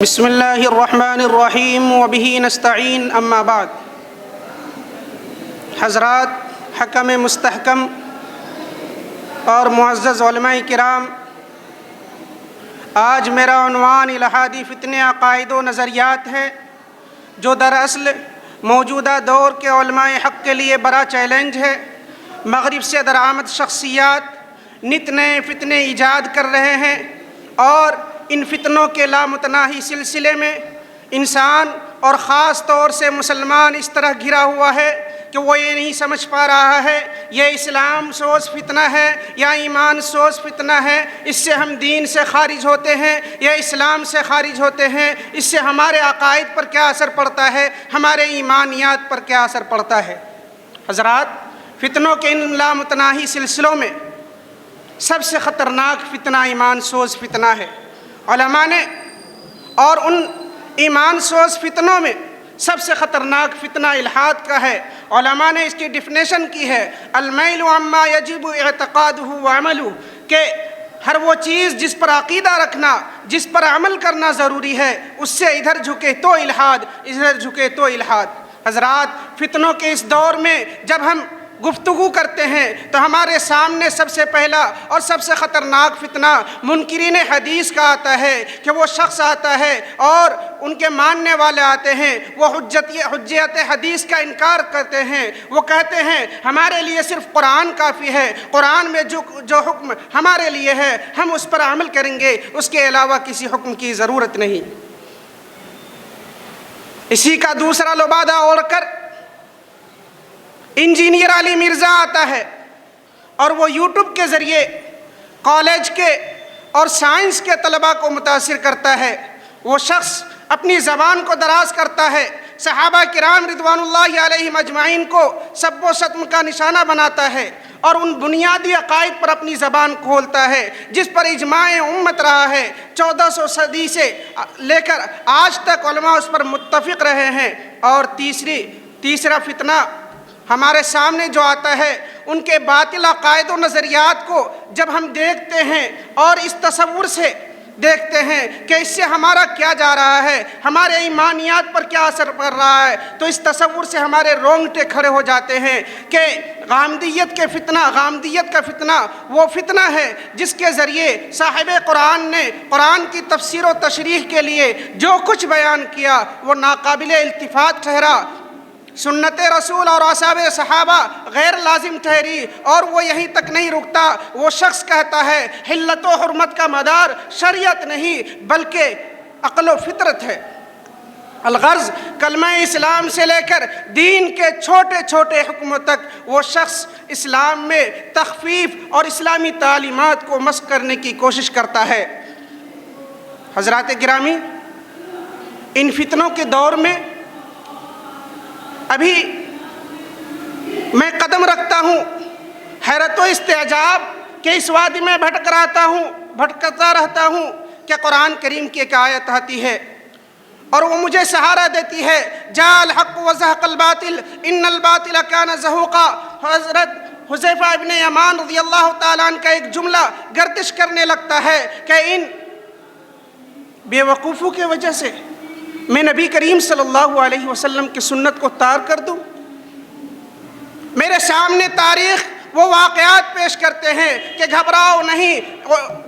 بسم اللہ الرحمن الرحیم وبہ نستعین اما بعد۔ حضرات، حکم مستحکم اور معزز علماء کرام، آج میرا عنوان الہادی فتنے عقائد و نظریات ہے، جو دراصل موجودہ دور کے علماء حق کے لیے بڑا چیلنج ہے۔ مغرب سے درآمد شخصیات نت نئے فتنے ایجاد کر رہے ہیں، اور ان فتنوں کے لامتناہی سلسلے میں انسان اور خاص طور سے مسلمان اس طرح گھرا ہوا ہے کہ وہ یہ نہیں سمجھ پا رہا ہے یہ اسلام سوز فتنہ ہے یا ایمان سوز فتنہ ہے، اس سے ہم دین سے خارج ہوتے ہیں یا اسلام سے خارج ہوتے ہیں، اس سے ہمارے عقائد پر کیا اثر پڑتا ہے، ہمارے ایمانیات پر کیا اثر پڑتا ہے۔ حضرات، فتنوں کے ان لامتناہی سلسلوں میں سب سے خطرناک فتنہ ایمان سوز فتنہ ہے۔ علماء نے اور ان ایمان سوز فتنوں میں سب سے خطرناک فتنہ الحاد کا ہے۔ علماء نے اس کی ڈیفینیشن کی ہے المیل عما یجب اعتقادہ وعملہ، کہ ہر وہ چیز جس پر عقیدہ رکھنا، جس پر عمل کرنا ضروری ہے، اس سے ادھر جھکے تو الحاد، ادھر جھکے تو الحاد۔ حضرات، فتنوں کے اس دور میں جب ہم گفتگو کرتے ہیں تو ہمارے سامنے سب سے پہلا اور سب سے خطرناک فتنہ منکرین حدیث کا آتا ہے، کہ وہ شخص آتا ہے اور ان کے ماننے والے آتے ہیں، وہ حجیت حدیث کا انکار کرتے ہیں، وہ کہتے ہیں ہمارے لیے صرف قرآن کافی ہے، قرآن میں جو حکم ہمارے لیے ہے ہم اس پر عمل کریں گے، اس کے علاوہ کسی حکم کی ضرورت نہیں۔ اسی کا دوسرا لبادہ اوڑھ کر انجینئر علی مرزا آتا ہے، اور وہ یوٹیوب کے ذریعے کالج کے اور سائنس کے طلباء کو متاثر کرتا ہے۔ وہ شخص اپنی زبان کو دراز کرتا ہے، صحابہ کرام رضوان اللہ علیہم اجمعین کو سب و شتم کا نشانہ بناتا ہے، اور ان بنیادی عقائد پر اپنی زبان کھولتا ہے جس پر اجماع امت رہا ہے۔ 1400 صدی سے لے کر آج تک علماء اس پر متفق رہے ہیں۔ اور تیسرا فتنہ ہمارے سامنے جو آتا ہے، ان کے باطل عقائد و نظریات کو جب ہم دیکھتے ہیں اور اس تصور سے دیکھتے ہیں کہ اس سے ہمارا کیا جا رہا ہے، ہمارے ایمانیات پر کیا اثر پڑ رہا ہے، تو اس تصور سے ہمارے رونگٹے کھڑے ہو جاتے ہیں کہ غامدیت کا فتنہ وہ فتنہ ہے جس کے ذریعے صاحب قرآن نے قرآن کی تفسیر و تشریح کے لیے جو کچھ بیان کیا وہ ناقابل التفات ٹھہرا، سنت رسول اور اصحاب صحابہ غیر لازم ٹھہری، اور وہ یہیں تک نہیں رکتا، وہ شخص کہتا ہے حلت و حرمت کا مدار شریعت نہیں بلکہ عقل و فطرت ہے۔ الغرض، کلمہ اسلام سے لے کر دین کے چھوٹے چھوٹے حکموں تک وہ شخص اسلام میں تخفیف اور اسلامی تعلیمات کو مسخ کرنے کی کوشش کرتا ہے۔ حضرات گرامی، ان فتنوں کے دور میں ابھی میں قدم رکھتا ہوں حیرت و استعجاب کہ اس وادی میں بھٹکتا رہتا ہوں کہ قرآن کریم کی ایک آیت آتی ہے اور وہ مجھے سہارا دیتی ہے، جاء الحق وزهق الباطل ان الباطل كان زهوقا۔ حضرت حذیفہ ابن یمان رضی اللہ تعالیٰ عنہ کا ایک جملہ گردش کرنے لگتا ہے کہ ان بے وقوفوں کی وجہ سے میں نبی کریم صلی اللہ علیہ وسلم کی سنت کو تار کر دوں۔ میرے سامنے تاریخ وہ واقعات پیش کرتے ہیں کہ گھبراؤ نہیں،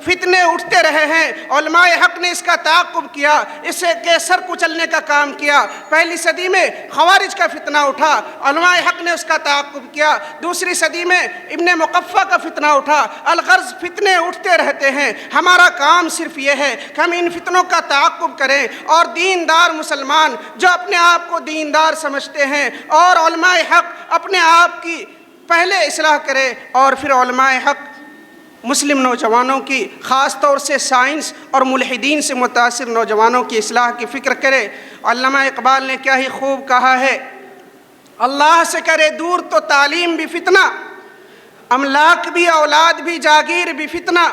فتنے اٹھتے رہے ہیں، علماء حق نے اس کا تعاقب کیا، اسے کے سر کچلنے کا کام کیا۔ پہلی صدی میں خوارج کا فتنہ اٹھا، علماء حق نے اس کا تعاقب کیا۔ دوسری صدی میں ابن مقفع کا فتنہ اٹھا۔ الغرض، فتنے اٹھتے رہتے ہیں، ہمارا کام صرف یہ ہے کہ ہم ان فتنوں کا تعاقب کریں، اور دیندار مسلمان جو اپنے آپ کو دیندار سمجھتے ہیں اور علماء حق اپنے آپ کی پہلے اصلاح کرے، اور پھر علماء حق مسلم نوجوانوں کی، خاص طور سے سائنس اور ملحدین سے متاثر نوجوانوں کی اصلاح کی فکر کرے۔ علامہ اقبال نے کیا ہی خوب کہا ہے، اللہ سے کرے دور تو تعلیم بھی فتنہ، املاک بھی اولاد بھی جاگیر بھی فتنہ،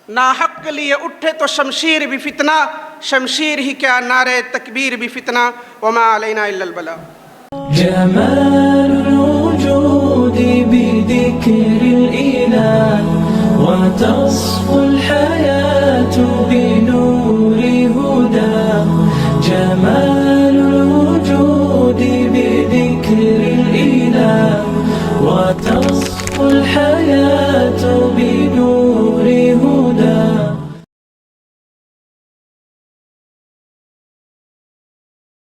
ناحق کے لیے اٹھے تو شمشیر بھی فتنہ، شمشیر ہی کیا نعرے تکبیر بھی فتنہ، وما علینا الا البلاغ۔ جمال الوجود بذكر الإله وتصفو الحياة